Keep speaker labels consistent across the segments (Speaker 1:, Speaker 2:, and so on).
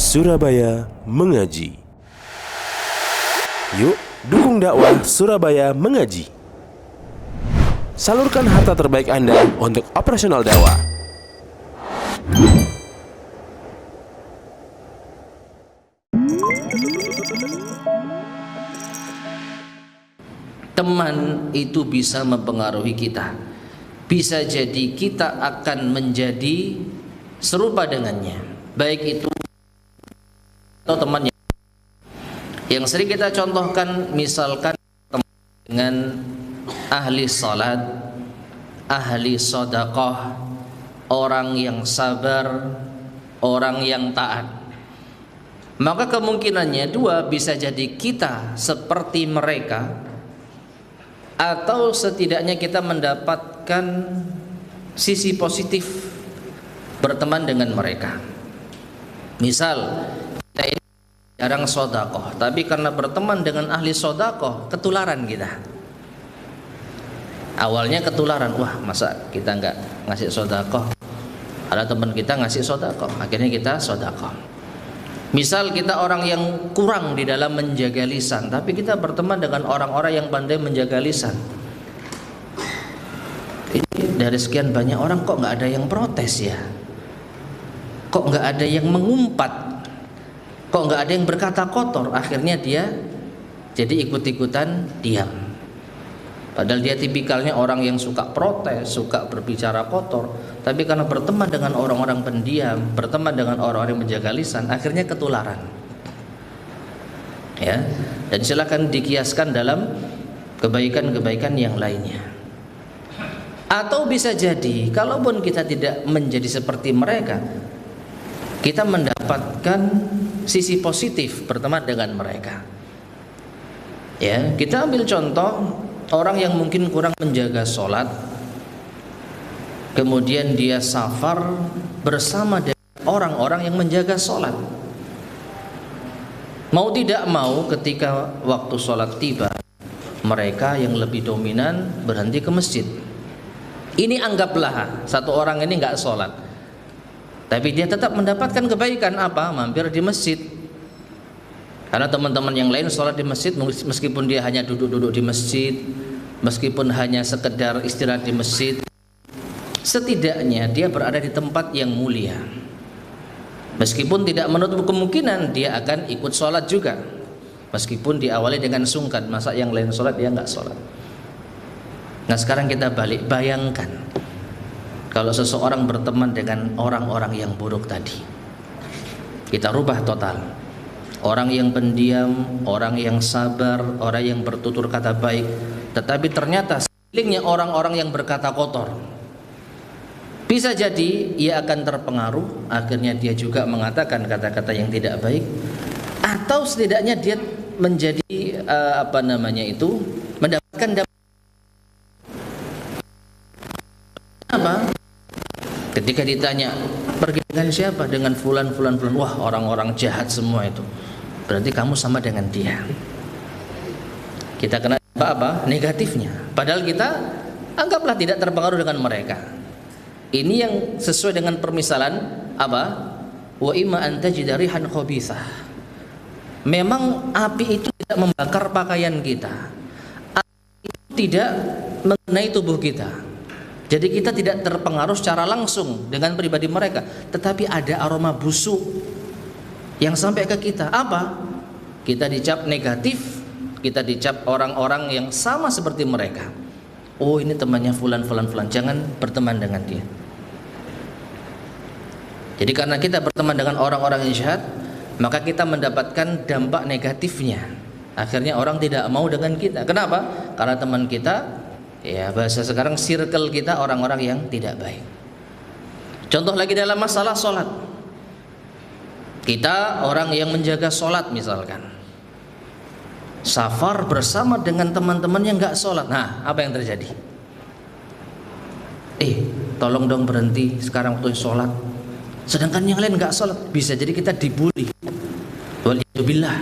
Speaker 1: Surabaya Mengaji. Yuk, dukung dakwah Surabaya Mengaji. Salurkan harta terbaik Anda untuk operasional dakwah.
Speaker 2: Teman itu bisa mempengaruhi kita. Bisa jadi kita akan menjadi serupa dengannya, baik itu atau temannya. Yang sering kita contohkan, misalkan teman dengan ahli salat, ahli sedekah, orang yang sabar, orang yang taat. Maka kemungkinannya dua, bisa jadi kita seperti mereka, atau setidaknya kita mendapatkan sisi positif berteman dengan mereka. Misal kita ini jarang sedekah, tapi karena berteman dengan ahli sedekah, ketularan kita. Awalnya ketularan, wah masa kita nggak ngasih sedekah, ada teman kita ngasih sedekah, akhirnya kita sedekah. Misal kita orang yang kurang di dalam menjaga lisan, tapi kita berteman dengan orang-orang yang pandai menjaga lisan. Ini dari sekian banyak orang kok nggak ada yang protes ya, kok nggak ada yang mengumpat, kok nggak ada yang berkata kotor. Akhirnya dia jadi ikut-ikutan diam. Padahal dia tipikalnya orang yang suka protes, suka berbicara kotor. Tapi karena berteman dengan orang-orang pendiam, berteman dengan orang-orang yang menjaga lisan, akhirnya ketularan. Ya, dan silakan dikiaskan dalam kebaikan-kebaikan yang lainnya. Atau bisa jadi, kalaupun kita tidak menjadi seperti mereka, kita mendapatkan sisi positif berteman dengan mereka. Ya, kita ambil contoh orang yang mungkin kurang menjaga sholat, kemudian dia safar bersama dengan orang-orang yang menjaga sholat. Mau tidak mau, ketika waktu sholat tiba, mereka yang lebih dominan berhenti ke masjid. Ini anggaplah satu orang ini nggak sholat, tapi dia tetap mendapatkan kebaikan apa? Mampir di masjid. Karena teman-teman yang lain sholat di masjid, meskipun dia hanya duduk-duduk di masjid, meskipun hanya sekedar istirahat di masjid, setidaknya dia berada di tempat yang mulia. Meskipun tidak menutup kemungkinan dia akan ikut sholat juga, meskipun diawali dengan sungkan, masa yang lain sholat dia nggak sholat. Nah sekarang kita balik, bayangkan kalau seseorang berteman dengan orang-orang yang buruk tadi. Kita rubah total. Orang yang pendiam, orang yang sabar, orang yang bertutur kata baik, tetapi ternyata sekelilingnya orang-orang yang berkata kotor. Bisa jadi ia akan terpengaruh, akhirnya dia juga mengatakan kata-kata yang tidak baik, atau setidaknya dia menjadi mendapatkan dampak. Apa? Ketika ditanya, pergi dengan siapa? Dengan fulan. Wah, orang-orang jahat semua itu. Berarti kamu sama dengan dia. Kita kena apa? Negatifnya. Padahal kita anggaplah tidak terpengaruh dengan mereka. Ini yang sesuai dengan permisalan apa? Wa imma an tajida rihan khabithah. Memang api itu tidak membakar pakaian kita. Api itu tidak mengenai tubuh kita. Jadi kita tidak terpengaruh secara langsung dengan pribadi mereka, tetapi ada aroma busuk yang sampai ke kita. Apa? Kita dicap negatif, kita dicap orang-orang yang sama seperti mereka. Oh, ini temannya fulan, jangan berteman dengan dia. Jadi karena kita berteman dengan orang-orang yang jahat, maka kita mendapatkan dampak negatifnya. Akhirnya orang tidak mau dengan kita. Kenapa? Karena teman kita, ya bahasa sekarang, circle kita orang-orang yang tidak baik. Contoh lagi dalam masalah sholat, kita orang yang menjaga sholat misalkan, safar bersama dengan teman-teman yang nggak sholat. Nah, apa yang terjadi? Tolong dong berhenti sekarang waktu sholat, sedangkan yang lain nggak sholat. Bisa jadi kita dibully. Waliyadzubillah.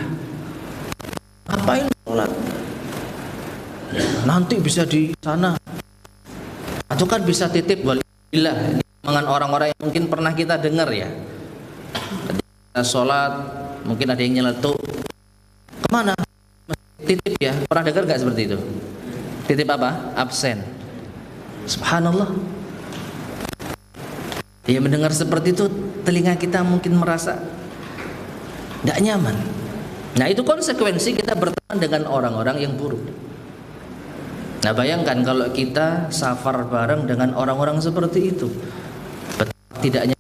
Speaker 2: Ngapain sholat? Nanti bisa di sana, atau kan bisa titip. Walillah, dengan orang-orang yang mungkin pernah kita dengar ya. sholat, mungkin ada yang nyeletuk, kemana? Titip ya, pernah dengar nggak seperti itu? Titip apa? Absen. Subhanallah. Ya, mendengar seperti itu, telinga kita mungkin merasa nggak nyaman. Nah, itu konsekuensi kita berteman dengan orang-orang yang buruk. Nah, bayangkan kalau kita safar bareng dengan orang-orang seperti itu, betapa tidaknya.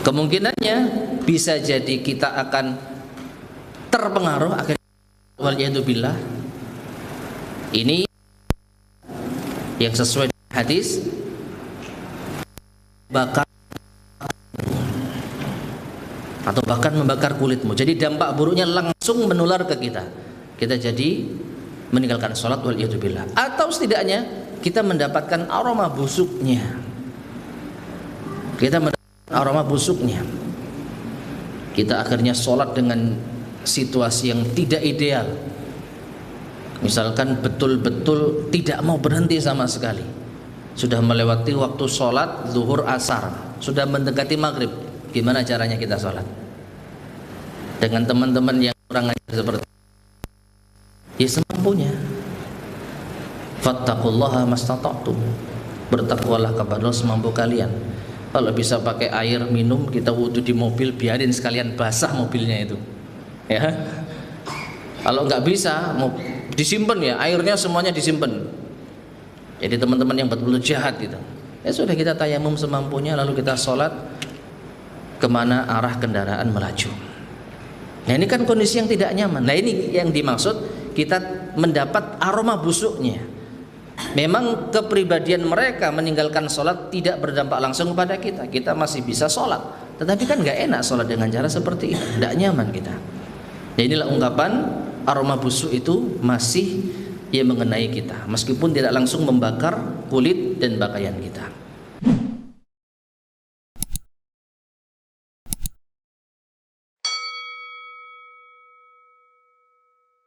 Speaker 2: Kemungkinannya bisa jadi kita akan terpengaruh akhirnya, waliyadzubillah. Ini yang sesuai dengan hadis, bakar atau bahkan membakar kulitmu. Jadi dampak buruknya langsung menular ke kita. Kita jadi meninggalkan sholat, waliyadzubillah. Atau setidaknya kita mendapatkan aroma busuknya. Kita mendapatkan aroma busuknya. Kita akhirnya sholat dengan situasi yang tidak ideal. Misalkan betul-betul tidak mau berhenti sama sekali. Sudah melewati waktu sholat zuhur asar, sudah mendekati maghrib. Gimana caranya kita sholat? Dengan teman-teman yang kurang ajar seperti itu, ya semampunya. Fattaqullaha mastata'tum. Bertakwalah kepada Allah semampu kalian. Kalau bisa pakai air minum, kita wudu di mobil, biarin sekalian basah mobilnya itu. Ya. Kalau nggak bisa, mau disimpan ya, airnya semuanya disimpan. Jadi teman-teman yang betul-betul jahat itu, ya sudah, kita tayamum semampunya, lalu kita sholat kemana arah kendaraan melaju. Nah, ini kan kondisi yang tidak nyaman. Nah, ini yang dimaksud kita mendapat aroma busuknya. Memang kepribadian mereka meninggalkan sholat tidak berdampak langsung kepada kita. Kita masih bisa sholat, tetapi kan nggak enak sholat dengan cara seperti itu, tidak nyaman kita. Nah, inilah ungkapan aroma busuk itu masih yang mengenai kita, meskipun tidak langsung membakar kulit dan pakaian kita.